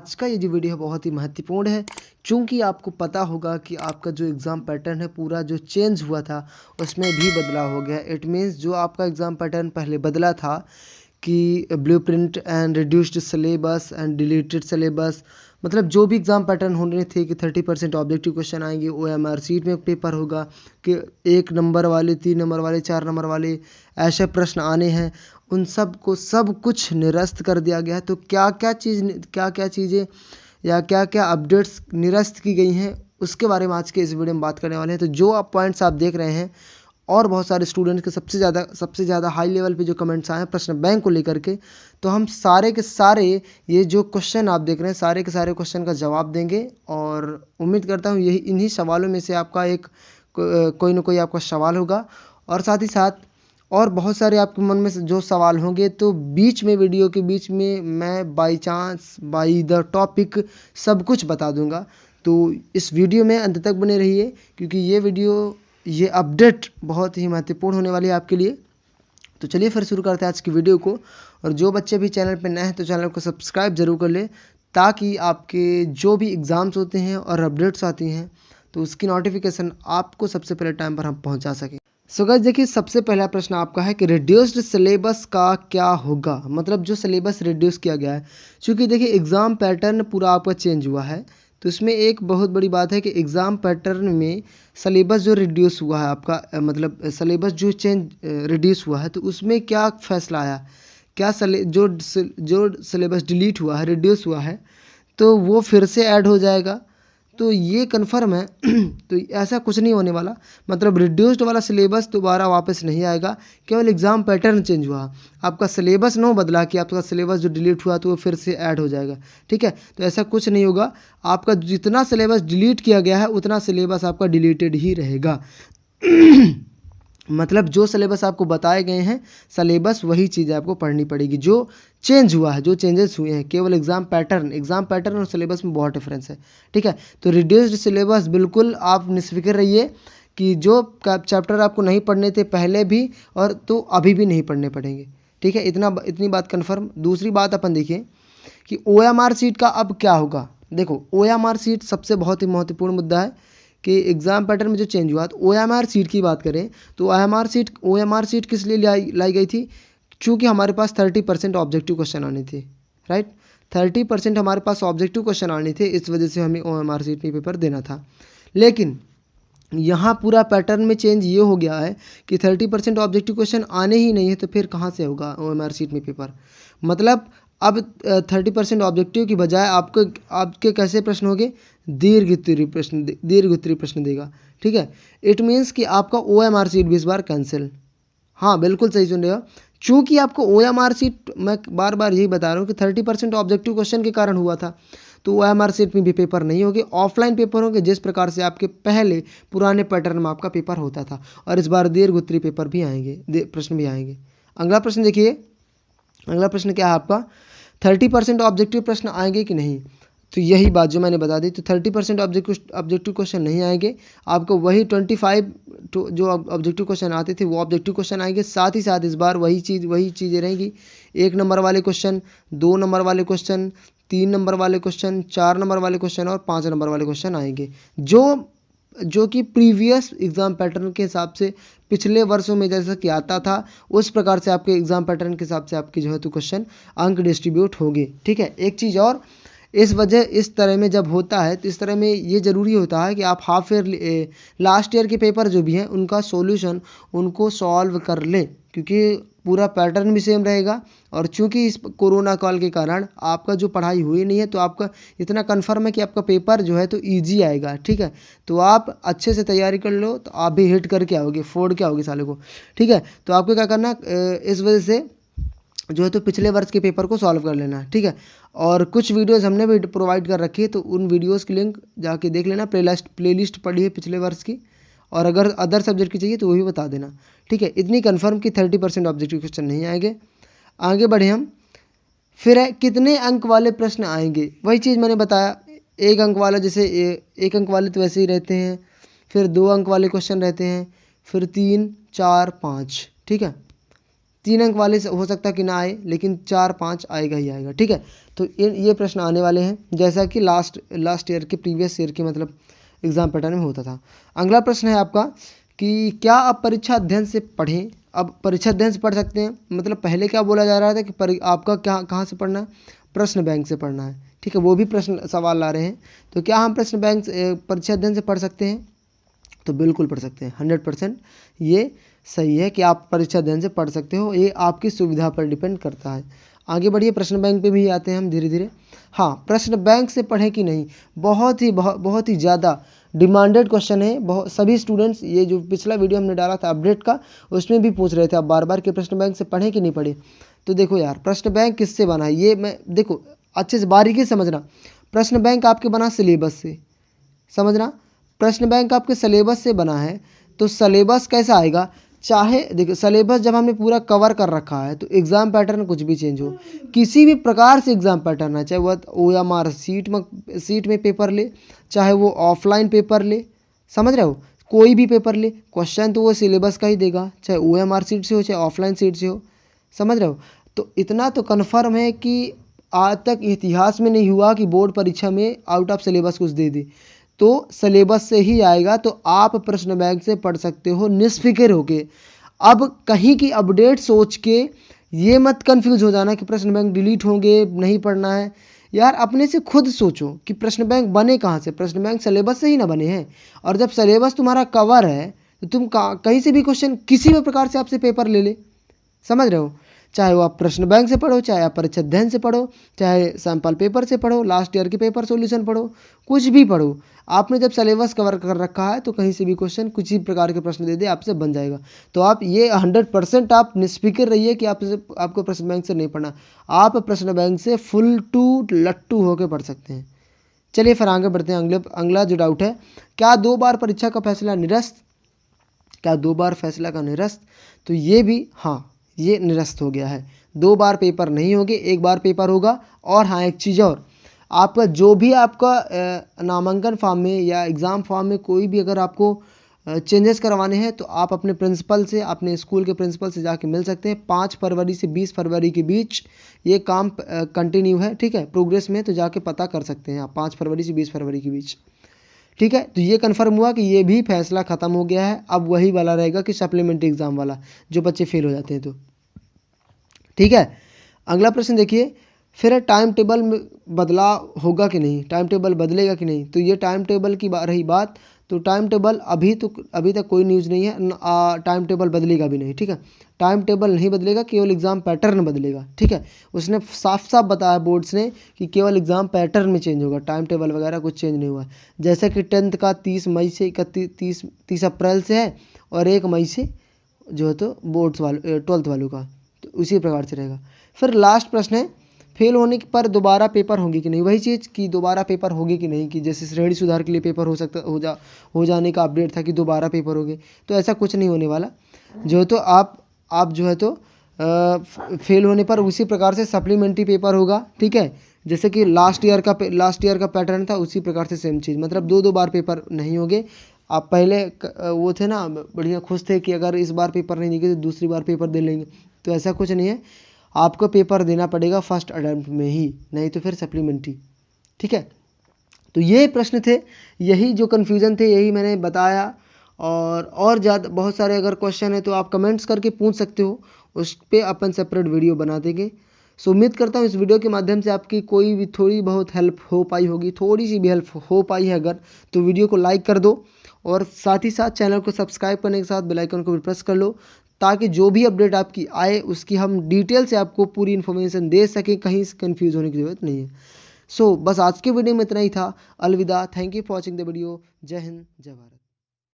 आज का ये जो वीडियो है बहुत ही महत्वपूर्ण है, क्योंकि आपको पता होगा कि आपका जो एग्ज़ाम पैटर्न है पूरा जो चेंज हुआ था उसमें भी बदलाव हो गया। इट मीन्स जो आपका एग्ज़ाम पैटर्न पहले बदला था कि blueprint and reduced syllabus and deleted syllabus, मतलब जो भी एग्ज़ाम पैटर्न होने थे कि 30% ऑब्जेक्टिव क्वेश्चन आएंगे, OMR सीट में पेपर होगा कि 1 नंबर वाले, 3 नंबर वाले, 4 नंबर वाले ऐसे प्रश्न आने हैं, उन सब को सब कुछ निरस्त कर दिया गया है। तो क्या क्या चीज़ें या क्या क्या अपडेट्स निरस्त की गई हैं उसके बारे में आज के इस वीडियो में बात करने वाले हैं। तो जो आप पॉइंट्स आप देख रहे हैं और बहुत सारे स्टूडेंट्स के सबसे ज़्यादा हाई लेवल पे जो कमेंट्स आए हैं प्रश्न बैंक को लेकर के, तो हम सारे के सारे ये जो क्वेश्चन आप देख रहे हैं सारे के सारे क्वेश्चन का जवाब देंगे। और उम्मीद करता हूँ यही इन्हीं सवालों में से आपका एक कोई ना कोई आपका सवाल होगा। और साथ ही साथ और बहुत सारे आपके मन में जो सवाल होंगे तो बीच में, वीडियो के बीच में मैं by chance by the topic सब कुछ बता दूंगा। तो इस वीडियो में अंत तक बने रहिए, क्योंकि ये अपडेट बहुत ही महत्वपूर्ण होने वाली है आपके लिए। तो चलिए फिर शुरू करते हैं आज की वीडियो को। और जो बच्चे भी चैनल पर नए हैं तो चैनल को सब्सक्राइब जरूर कर ले, ताकि आपके जो भी एग्ज़ाम्स होते हैं और अपडेट्स आती हैं तो उसकी नोटिफिकेशन आपको सबसे पहले टाइम पर हम पहुंचा सकें। सो गाइस देखिए, सबसे पहला प्रश्न आपका है कि रिड्यूस्ड सिलेबस का क्या होगा, मतलब जो सिलेबस रिड्यूस किया गया है। क्योंकि देखिए एग्ज़ाम पैटर्न पूरा आपका चेंज हुआ है, तो इसमें एक बहुत बड़ी बात है कि एग्ज़ाम पैटर्न में सिलेबस जो रिड्यूस हुआ है आपका, मतलब सिलेबस जो रिड्यूस हुआ है, तो उसमें क्या फैसला आया, क्या जो सिलेबस डिलीट हुआ है, रिड्यूस हुआ है, तो वो फिर से ऐड हो जाएगा। तो ये कन्फर्म है। तो ऐसा कुछ नहीं होने वाला, मतलब रिड्यूस्ड वाला सिलेबस दोबारा वापस नहीं आएगा, केवल एग्ज़ाम पैटर्न चेंज हुआ। आपका सिलेबस नहीं बदला कि आपका सिलेबस जो डिलीट हुआ तो वो फिर से ऐड हो जाएगा, ठीक है। तो ऐसा कुछ नहीं होगा, आपका जितना सिलेबस डिलीट किया गया है उतना सिलेबस आपका डिलीटेड ही रहेगा। मतलब जो सिलेबस आपको बताए गए हैं सिलेबस वही चीज़ आपको पढ़नी पड़ेगी। जो चेंज हुआ है, जो चेंजेस हुए हैं, केवल एग्ज़ाम पैटर्न और सिलेबस में बहुत डिफरेंस है, ठीक है। तो रिड्यूस्ड सिलेबस बिल्कुल आप निश्चिंत रहिए कि जो चैप्टर आपको नहीं पढ़ने थे पहले भी और तो अभी भी नहीं पढ़ने पड़ेंगे, ठीक है। इतनी बात कन्फर्म। दूसरी बात अपन देखिए कि OMR सीट का अब क्या होगा। देखो OMR सीट सबसे बहुत ही महत्वपूर्ण मुद्दा है कि एग्ज़ाम पैटर्न में जो चेंज हुआ। तो OMR सीट की बात करें तो OMR सीट किस लिए लाई गई थी, क्योंकि हमारे पास 30% ऑब्जेक्टिव क्वेश्चन आने थे, राइट। 30% हमारे पास ऑब्जेक्टिव क्वेश्चन आने थे, इस वजह से हमें OMR सीट में पेपर देना था। लेकिन यहाँ पूरा पैटर्न में चेंज ये हो गया है कि 30% ऑब्जेक्टिव क्वेश्चन आने ही नहीं है, तो फिर कहाँ से होगा OMR सीट में पेपर। मतलब अब 30% ऑब्जेक्टिव की बजाय आपके कैसे प्रश्न होंगे, दीर्घ उत्तरीय प्रश्न देगा, ठीक है। इट मीन्स कि आपका OMR सीट भी इस बार कैंसिल। हाँ बिल्कुल सही सुन रहे हो, चूँकि आपको OMR सीट, मैं बार बार यही बता रहा हूँ कि 30% ऑब्जेक्टिव क्वेश्चन के कारण हुआ था, तो OMR सीट में भी पेपर नहीं होगी, ऑफलाइन पेपर होंगे जिस प्रकार से आपके पहले पुराने पैटर्न में आपका पेपर होता था। और इस बार दीर्घ उत्तरीय पेपर भी आएंगे, प्रश्न भी आएंगे। अगला प्रश्न देखिए, अगला प्रश्न क्या है आपका, 30% ऑब्जेक्टिव प्रश्न आएंगे कि नहीं। तो यही बात जो मैंने बता दी, तो 30% ऑब्जेक्टिव क्वेश्चन नहीं आएंगे, आपको वही 25 जो ऑब्जेक्टिव क्वेश्चन आते थे वो ऑब्जेक्टिव क्वेश्चन आएंगे। साथ ही साथ इस बार वही चीज़ें रहेंगी, 1 नंबर वाले क्वेश्चन, 2 नंबर वाले क्वेश्चन, 3 नंबर वाले क्वेश्चन, 4 नंबर वाले क्वेश्चन और 5 नंबर वाले क्वेश्चन आएंगे, जो कि प्रीवियस एग्ज़ाम पैटर्न के हिसाब से पिछले वर्षों में जैसा कि आता था उस प्रकार से आपके एग्ज़ाम पैटर्न के हिसाब से आपकी जो है तो क्वेश्चन अंक डिस्ट्रीब्यूट होंगे, ठीक है। एक चीज़ और, इस तरह में जब होता है तो इस तरह में ये ज़रूरी होता है कि आप हाफ ईयर लास्ट ईयर के पेपर जो भी हैं उनका सॉल्यूशन उनको सॉल्व कर लें, क्योंकि पूरा पैटर्न भी सेम रहेगा। और चूंकि इस कोरोना काल के कारण आपका जो पढ़ाई हुई नहीं है, तो आपका इतना कन्फर्म है कि आपका पेपर जो है तो ईजी आएगा, ठीक है। तो आप अच्छे से तैयारी कर लो तो आप भी हिट करके आओगे, फोड़ के आओगे साले को, ठीक है। तो आपको क्या करना, इस वजह से जो है तो पिछले वर्ष के पेपर को सॉल्व कर लेना, ठीक है। और कुछ वीडियोस हमने भी प्रोवाइड कर रखी है, तो उन वीडियोस की लिंक जाके देख लेना, प्लेलिस्ट पड़ी है पिछले वर्ष की। और अगर अदर सब्जेक्ट की चाहिए तो वो भी बता देना, ठीक है। इतनी कंफर्म कि 30% ऑब्जेक्टिव क्वेश्चन नहीं आएंगे। आगे बढ़े हम, फिर है कितने अंक वाले प्रश्न आएंगे। वही चीज़ मैंने बताया, 1 अंक वाला, जैसे 1 अंक वाले तो वैसे ही रहते हैं, फिर 2 अंक वाले क्वेश्चन रहते हैं, फिर 3, 4, 5, ठीक है। 3 अंक वाले हो सकता कि ना आए, लेकिन 4-5 आएगा ही आएगा। ठीक है, तो ये प्रश्न आने वाले हैं, जैसा कि लास्ट ईयर के प्रीवियस ईयर के मतलब एग्जाम पैटर्न में होता था। अगला प्रश्न है आपका कि क्या आप परीक्षा अध्ययन से पढ़ें। अब परीक्षा अध्ययन से पढ़ सकते हैं, मतलब पहले क्या बोला जा रहा था कि आपका कहाँ से पढ़ना है, प्रश्न बैंक से पढ़ना है। ठीक है, वो भी प्रश्न सवाल ला रहे हैं, तो क्या हम प्रश्न बैंक परीक्षा अध्ययन से पढ़ सकते हैं? तो बिल्कुल पढ़ सकते हैं, 100% ये सही है कि आप परीक्षा अध्ययन से पढ़ सकते हो, ये आपकी सुविधा पर डिपेंड करता है। आगे बढ़िए, प्रश्न बैंक पे भी आते हैं हम धीरे धीरे। हाँ, प्रश्न बैंक से पढ़ें कि नहीं, बहुत ही ज़्यादा डिमांडेड क्वेश्चन है। बहुत सभी स्टूडेंट्स, ये जो पिछला वीडियो हमने डाला था अपडेट का, उसमें भी पूछ रहे थे आप बार बार कि प्रश्न बैंक से पढ़ें कि नहीं पढ़े। तो देखो यार, प्रश्न बैंक किससे बना है, ये मैं देखो अच्छे से बारीकी से समझना। प्रश्न बैंक आपके बना सिलेबस से, समझना, प्रश्न बैंक आपके सिलेबस से बना है। तो सिलेबस कैसा आएगा, चाहे देखो सिलेबस जब हमने पूरा कवर कर रखा है तो एग्ज़ाम पैटर्न कुछ भी चेंज हो, किसी भी प्रकार से एग्ज़ाम पैटर्न है, चाहे वह OMR सीट में पेपर ले, चाहे वो ऑफलाइन पेपर ले, समझ रहे हो, कोई भी पेपर ले, क्वेश्चन तो वो सिलेबस का ही देगा, चाहे OMR सीट से हो चाहे ऑफलाइन सीट से हो, समझ रहे हो। तो इतना तो कन्फर्म है कि आज तक इतिहास में नहीं हुआ कि बोर्ड परीक्षा में आउट ऑफ सिलेबस कुछ दे दे, तो सिलेबस से ही आएगा। तो आप प्रश्न बैंक से पढ़ सकते हो निष्फिक्र होके। अब कहीं की अपडेट सोच के ये मत कंफ्यूज हो जाना कि प्रश्न बैंक डिलीट होंगे, नहीं पढ़ना है। यार अपने से खुद सोचो कि प्रश्न बैंक बने कहाँ से, प्रश्न बैंक सिलेबस से ही ना बने हैं। और जब सिलेबस तुम्हारा कवर है तो तुम कहीं से भी क्वेश्चन किसी भी प्रकार से आपसे पेपर ले ले, समझ रहे हो, चाहे वो आप प्रश्न बैंक से पढ़ो, चाहे आप परीक्षा अध्ययन से पढ़ो, चाहे सैंपल पेपर से पढ़ो, लास्ट ईयर के पेपर सॉल्यूशन पढ़ो, कुछ भी पढ़ो, आपने जब सिलेबस कवर कर रखा है तो कहीं से भी क्वेश्चन कुछ ही प्रकार के प्रश्न दे दे आपसे बन जाएगा। तो आप ये 100% आप निष्फिक्र रहिए कि आपको प्रश्न बैंक से नहीं पढ़ना, आप प्रश्न बैंक से फुल टू लट्टू होकर पढ़ सकते हैं। चलिए फिर आगे बढ़ते हैं। अगला जो डाउट है, क्या 2 बार परीक्षा का फैसला निरस्त, क्या 2 बार फैसला का निरस्त? तो ये भी हाँ, ये निरस्त हो गया है। 2 बार पेपर नहीं होंगे, 1 बार पेपर होगा। और हाँ, एक चीज़ और, आपका जो भी आपका नामांकन फॉर्म में या एग्ज़ाम फॉर्म में कोई भी अगर आपको चेंजेस करवाने हैं तो आप अपने प्रिंसिपल से, अपने स्कूल के प्रिंसिपल से जाके मिल सकते हैं। 5 फरवरी से 20 फरवरी के बीच ये काम कंटिन्यू है, ठीक है, प्रोग्रेस में, तो जाके पता कर सकते हैं आप 5 फरवरी से 20 फरवरी के बीच। ठीक है, तो ये कन्फर्म हुआ कि ये भी फैसला ख़त्म हो गया है। अब वही वाला रहेगा कि सप्लीमेंट्री एग्ज़ाम वाला, जो बच्चे फेल हो जाते हैं तो। ठीक है, अगला प्रश्न देखिए, फिर टाइम टेबल में बदलाव होगा कि नहीं, टाइम टेबल बदलेगा कि नहीं? तो ये टाइम टेबल की रही बात, तो टाइम टेबल अभी तक कोई न्यूज़ नहीं है, टाइम टेबल बदलेगा भी नहीं। ठीक है, टाइम टेबल नहीं बदलेगा, केवल एग्ज़ाम पैटर्न बदलेगा। ठीक है, उसने साफ साफ बताया बोर्ड्स ने कि केवल एग्ज़ाम पैटर्न में चेंज होगा, टाइम टेबल वगैरह कुछ चेंज नहीं हुआ। जैसे कि 10th का 30 मई से 30 अप्रैल से है, और 1 मई से जो है तो बोर्ड्स वाले 12th वालों का, तो उसी प्रकार से रहेगा। फिर लास्ट प्रश्न है, फेल होने पर दोबारा पेपर होगी कि नहीं? वही चीज़ कि दोबारा पेपर होगी कि नहीं, कि जैसे श्रेणी सुधार के लिए पेपर हो जाने का अपडेट था कि दोबारा पेपर होगे, तो ऐसा कुछ नहीं होने वाला। जो है तो आप जो है तो फेल होने पर उसी प्रकार से सप्लीमेंट्री पेपर होगा। ठीक है, जैसे कि लास्ट ईयर का पैटर्न था, उसी प्रकार से सेम चीज़, मतलब 2 बार पेपर नहीं होंगे। आप पहले वो थे ना, बढ़िया खुश थे कि अगर इस बार पेपर नहीं देंगे तो दूसरी बार पेपर दे लेंगे, तो ऐसा कुछ नहीं है। आपको पेपर देना पड़ेगा फर्स्ट अटेम्प्ट में ही, नहीं तो फिर सप्लीमेंट्री। ठीक है, तो ये प्रश्न थे, यही जो कन्फ्यूज़न थे यही मैंने बताया। और ज़्यादा बहुत सारे अगर क्वेश्चन है तो आप कमेंट्स करके पूछ सकते हो, उस पर अपन सेपरेट वीडियो बना देंगे। सो उम्मीद करता हूँ इस वीडियो के माध्यम से आपकी कोई भी थोड़ी बहुत हेल्प हो पाई होगी, थोड़ी सी भी हेल्प हो पाई है अगर, तो वीडियो को लाइक कर दो, और साथ ही साथ चैनल को सब्सक्राइब करने के साथ बेल आइकन को भी प्रेस कर लो, ताकि जो भी अपडेट आपकी आए उसकी हम डिटेल से आपको पूरी इन्फॉर्मेशन दे सकें, कहीं से कन्फ्यूज़ होने की ज़रूरत नहीं है। सो बस आज के वीडियो में इतना ही था। अलविदा, thank you for watching the video. जय हिंद, जय भारत।